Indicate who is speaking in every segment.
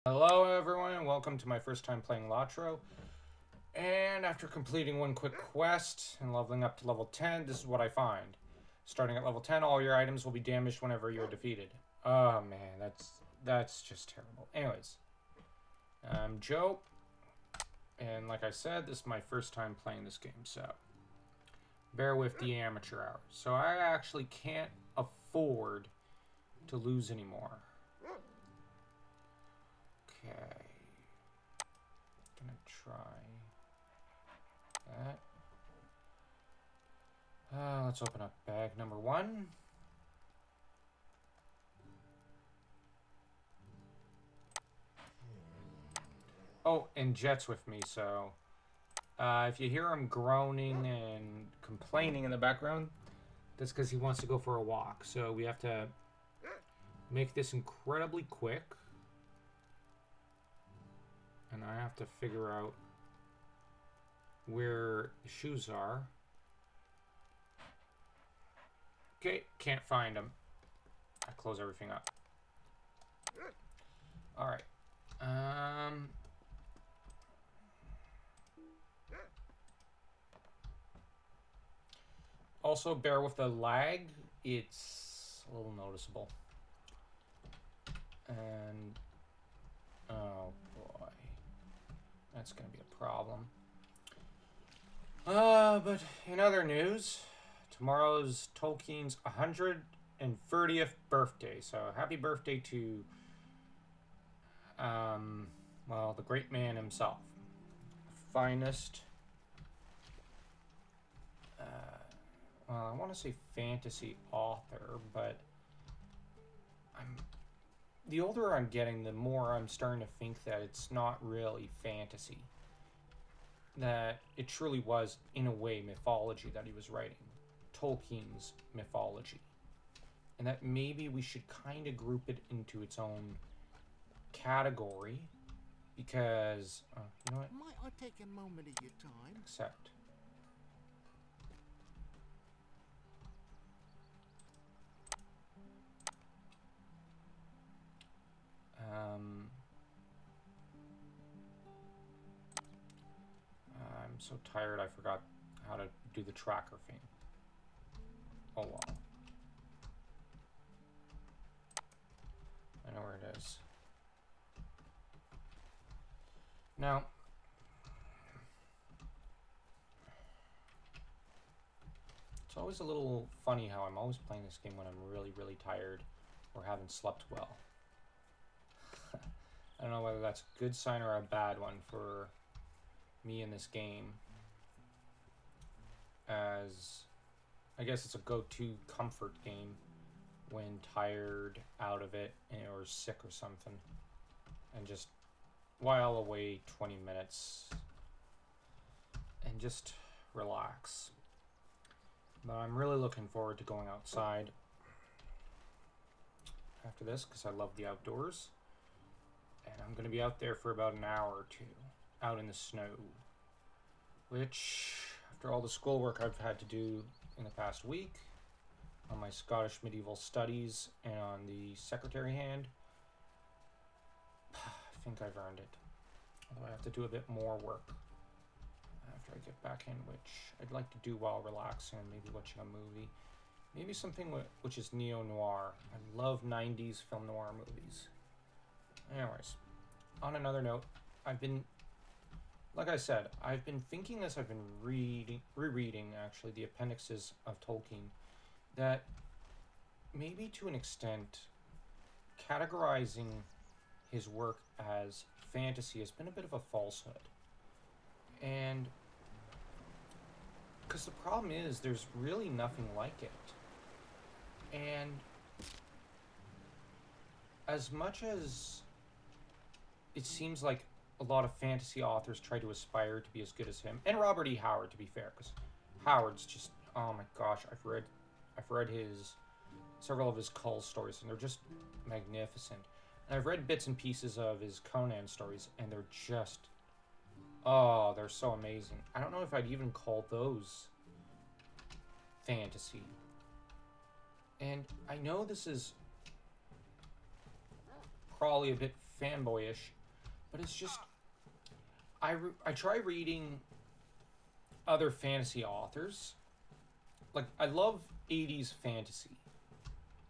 Speaker 1: Hello everyone and welcome to my first time playing LOTRO. And after completing one quick quest and leveling up to level 10, this is what I find. Starting at level 10, all your items will be damaged whenever you're defeated. Oh man, that's just terrible. Anyways, I'm Joe, and like I said, this is my first time playing this game, so bear with the amateur hours. So I actually can't afford to lose anymore. Okay. Gonna try that. Let's open up bag number 1. Oh, and Jet's with me, so if you hear him groaning and complaining in the background, that's because he wants to go for a walk. So we have to make this incredibly quick. And I have to figure out where the shoes are. Okay, can't find them. I close everything up. Alright. Also, bear with the lag. It's a little noticeable. And oh boy, that's gonna be a problem. But in other news, tomorrow's Tolkien's 130th birthday. So happy birthday to, well, the great man himself. Finest, well, I want to say fantasy author, but the older I'm getting, the more I'm starting to think that it's not really fantasy. That it truly was, in a way, mythology that he was writing. Tolkien's mythology. And that maybe we should kind of group it into its own category. Because, you know what?
Speaker 2: Might I take a moment of your time?
Speaker 1: Accept. I'm so tired I forgot how to do the tracker thing. Oh well. I know where it is. Now, it's always a little funny how I'm always playing this game when I'm really, really tired or haven't slept well. I don't know whether that's a good sign or a bad one for me in this game, as I guess it's a go-to comfort game when tired out of it or sick or something, and just while away 20 minutes and just relax. But I'm really looking forward to going outside after this because I love the outdoors. And I'm going to be out there for about an hour or two, out in the snow. Which, after all the schoolwork I've had to do in the past week, on my Scottish medieval studies and on the secretary hand, I think I've earned it. Although I have to do a bit more work after I get back in, which I'd like to do while relaxing and maybe watching a movie. Maybe something which is neo-noir. I love 90s film noir movies. Anyways, on another note, like I said, I've been thinking as I've been rereading actually the appendixes of Tolkien, that maybe to an extent, categorizing his work as fantasy has been a bit of a falsehood. And because the problem is there's really nothing like it. And as much as it seems like a lot of fantasy authors try to aspire to be as good as him, and Robert E. Howard, to be fair, because Howard's just, oh my gosh, I've read his several of his Cull stories, and they're just magnificent. And I've read bits and pieces of his Conan stories, and they're just, oh, they're so amazing. I don't know if I'd even call those fantasy. And I know this is probably a bit fanboyish, but it's just I try reading other fantasy authors. Like, I love 80s fantasy,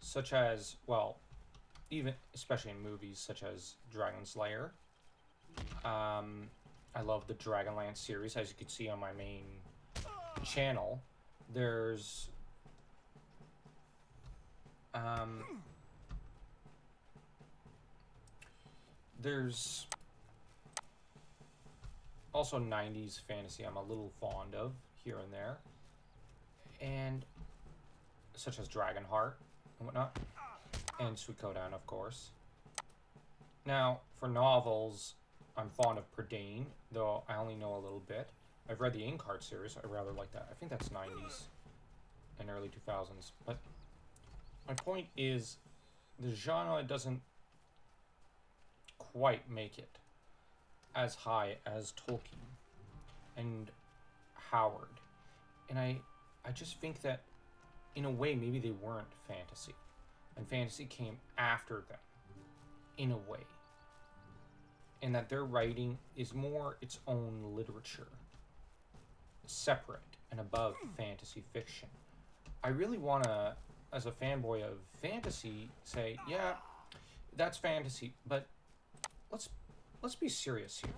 Speaker 1: such as, well, even especially in movies such as Dragon Slayer. I love the Dragonlance series, as you can see on my main channel. There's also 90s fantasy I'm a little fond of here and there, and such as Dragonheart and whatnot, and Suikoden, of course. Now, for novels, I'm fond of Prydain, though I only know a little bit. I've read the Inkheart series. I rather like that. I think that's 90s and early 2000s. But my point is, the genre doesn't quite make it as high as Tolkien and Howard. And I just think that, in a way, maybe they weren't fantasy. And fantasy came after them, in a way. And that their writing is more its own literature, separate and above fantasy fiction. I really want to, as a fanboy of fantasy, say, yeah, that's fantasy, but let's be serious here.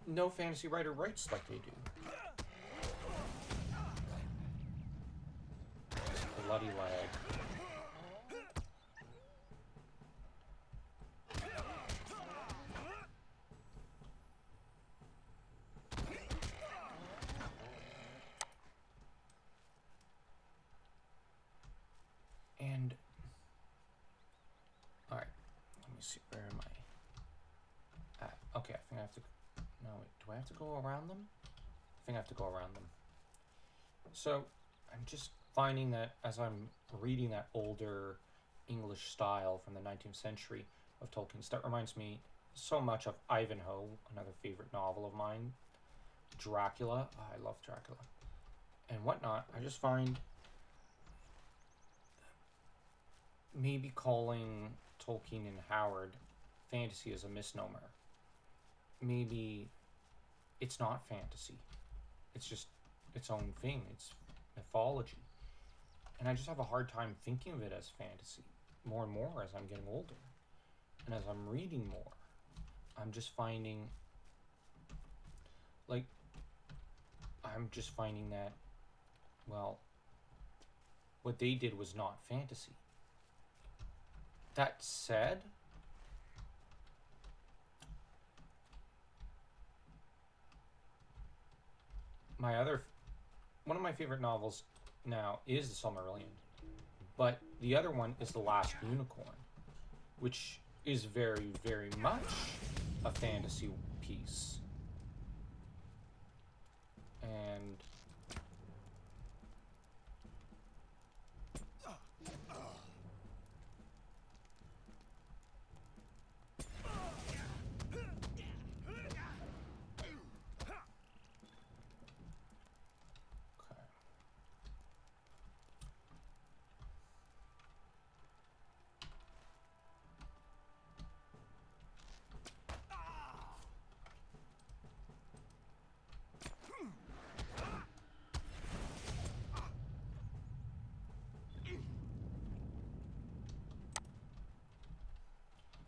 Speaker 1: No fantasy writer writes like they do. Bloody lag. And all right, let me see, where am I at? Okay, I think I have to, no wait, do I have to go around them? I think I have to go around them. So I'm just finding that as I'm reading that older English style from the 19th century of Tolkien's, that reminds me so much of Ivanhoe, another favorite novel of mine, Dracula. Oh, I love Dracula, and whatnot. I just find maybe calling Tolkien and Howard fantasy is a misnomer. Maybe it's not fantasy. It's just its own thing. It's mythology. And I just have a hard time thinking of it as fantasy more and more as I'm getting older. And as I'm reading more, I'm just finding, like, that, well, what they did was not fantasy. That said, one of my favorite novels now is The Silmarillion, but the other one is The Last Unicorn, which is very, very much a fantasy piece. And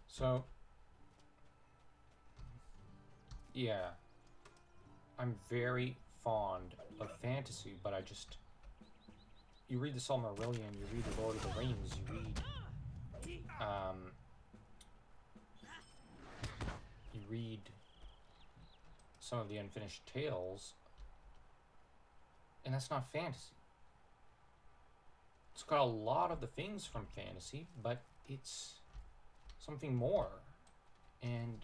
Speaker 1: so, yeah, I'm very fond of fantasy, but you read the Silmarillion, you read the Lord of the Rings, you read some of the Unfinished Tales, and that's not fantasy. It's got a lot of the things from fantasy, but it's something more, and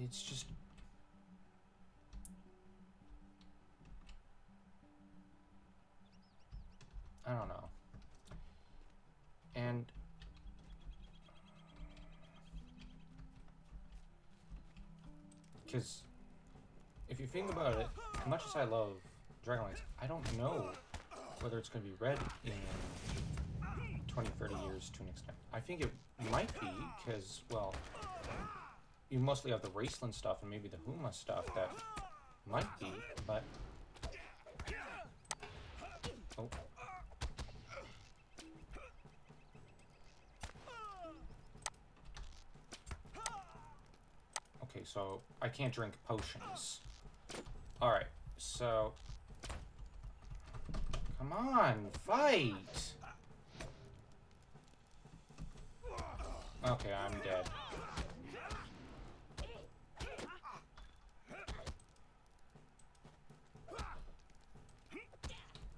Speaker 1: it's just, I don't know. And because if you think about it, as much as I love Dragonlance, I don't know whether it's going to be read in 20, 30 years to an extent. I think it might be, because, well, you mostly have the Raceland stuff and maybe the Huma stuff that might be, but... Oh. Okay, so I can't drink potions. Alright, so... Come on, fight! Okay, I'm dead.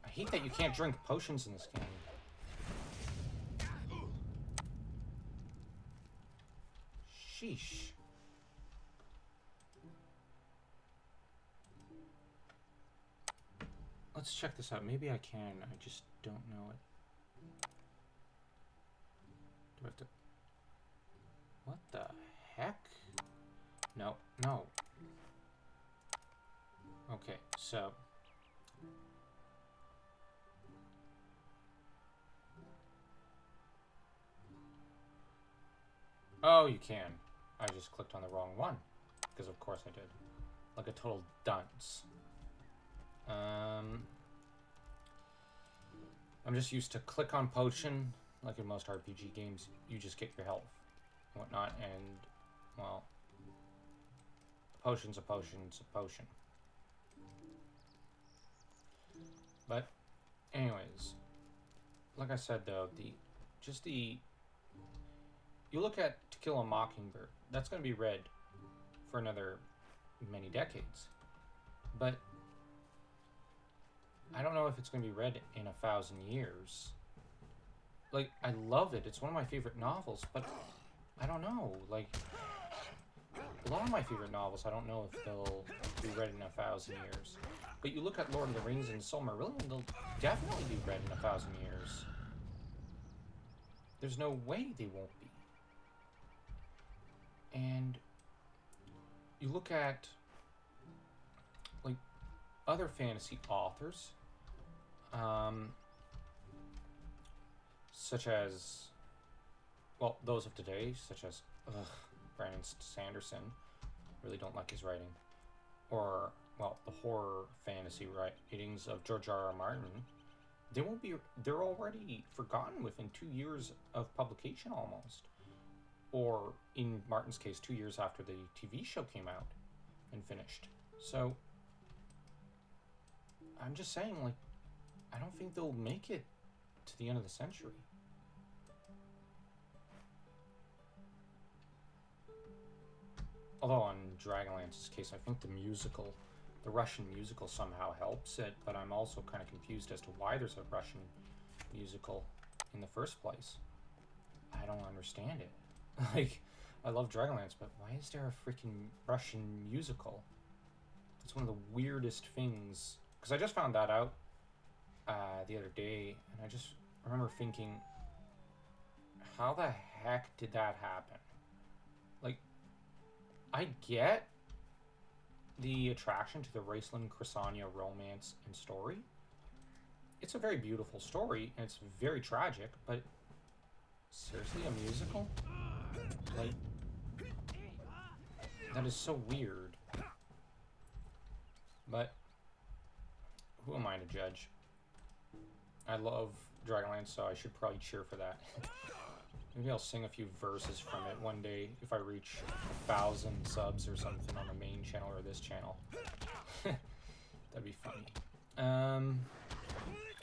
Speaker 1: I hate that you can't drink potions in this game. Sheesh. Let's check this out. Maybe I can. I just don't know it. Do I have to... What the heck? No, no. Okay, so... Oh, you can. I just clicked on the wrong one. Because of course I did. Like a total dunce. I'm just used to click on potion. Like in most RPG games, you just get your health and whatnot, and, well, a potion's a potion's a potion. But, anyways, like I said though, you look at To Kill a Mockingbird, that's going to be read for another many decades. But I don't know if it's going to be read in 1,000 years. Like, I love it. It's one of my favorite novels, but I don't know. Like, a lot of my favorite novels, I don't know if they'll be read in 1,000 years. But you look at Lord of the Rings and Silmarillion, they'll definitely be read in 1,000 years. There's no way they won't be. And you look at, like, other fantasy authors, such as, well, those of today, such as Brandon Sanderson. Really don't like his writing. Or, well, the horror fantasy writings of George R.R. Martin. They're already forgotten within 2 years of publication almost. Or, in Martin's case, 2 years after the TV show came out and finished. So, I'm just saying, like, I don't think they'll make it to the end of the century. Although on Dragonlance's case, I think the Russian musical somehow helps it, but I'm also kind of confused as to why there's a Russian musical in the first place. I don't understand it. Like, I love Dragonlance, but why is there a freaking Russian musical? It's one of the weirdest things. Because I just found that out the other day, and I just remember thinking, how the heck did that happen? Like, I get the attraction to the Raceland Cressania romance and story. It's a very beautiful story, and it's very tragic, but seriously, a musical? Like, that is so weird. But who am I to judge? I love Dragonlance, so I should probably cheer for that. Maybe I'll sing a few verses from it one day if I reach 1,000 subs or something on the main channel or this channel. That'd be funny.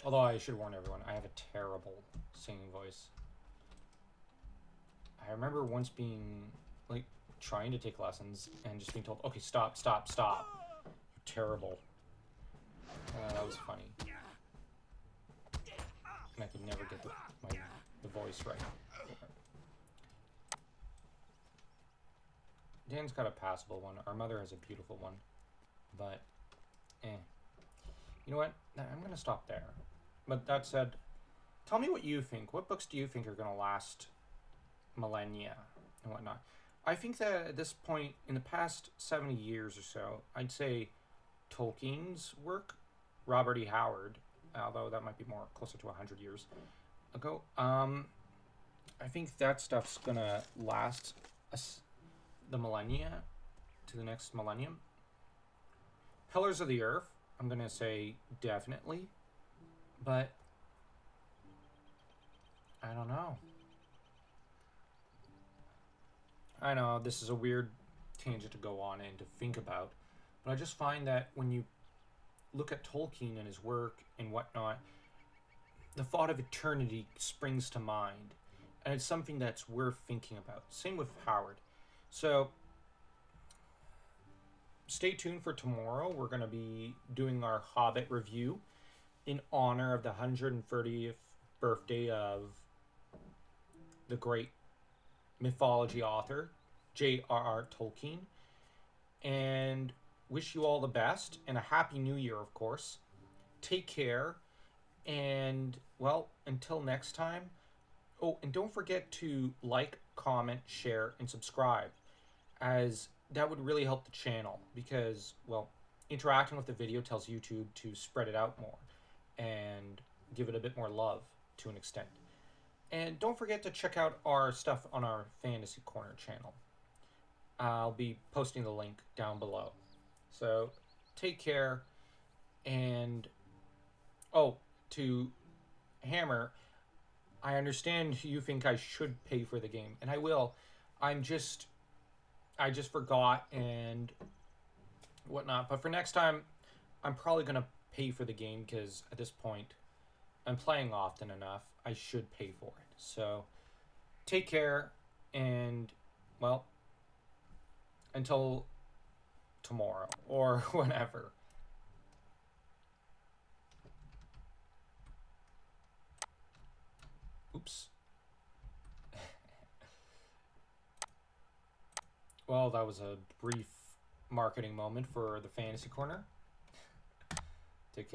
Speaker 1: Although I should warn everyone, I have a terrible singing voice. I remember once being, like, trying to take lessons and just being told, okay, stop, stop, stop. You're terrible. That was funny. And I could never get the voice right. Dan's got a passable one. Our mother has a beautiful one. But, You know what? I'm going to stop there. But that said, tell me what you think. What books do you think are going to last millennia and whatnot? I think that at this point, in the past 70 years or so, I'd say Tolkien's work, Robert E. Howard, although that might be more closer to 100 years, ago. I think that stuff's gonna last us the millennia to the next millennium. Pillars of the Earth, I'm gonna say definitely, but I don't know. I know this is a weird tangent to go on and to think about, but I just find that when you look at Tolkien and his work and whatnot, the thought of eternity springs to mind, and it's something that's worth thinking about. Same with Howard. So stay tuned for tomorrow. We're going to be doing our Hobbit review in honor of the 130th birthday of the great mythology author J.R.R. Tolkien. And wish you all the best and a happy new year, of course. Take care. And, well, until next time. Oh, and don't forget to like, comment, share, and subscribe, as that would really help the channel because, well, interacting with the video tells YouTube to spread it out more and give it a bit more love to an extent. And don't forget to check out our stuff on our Fantasy Corner channel. I'll be posting the link down below. So take care. And, oh, to Hammer, I understand you think I should pay for the game, and I will. I just forgot and whatnot. But for next time, I'm probably gonna pay for the game because at this point, I'm playing often enough. I should pay for it. So take care, and, well, until tomorrow or whenever. Oops. Well, that was a brief marketing moment for the Fantasy Corner. Take care.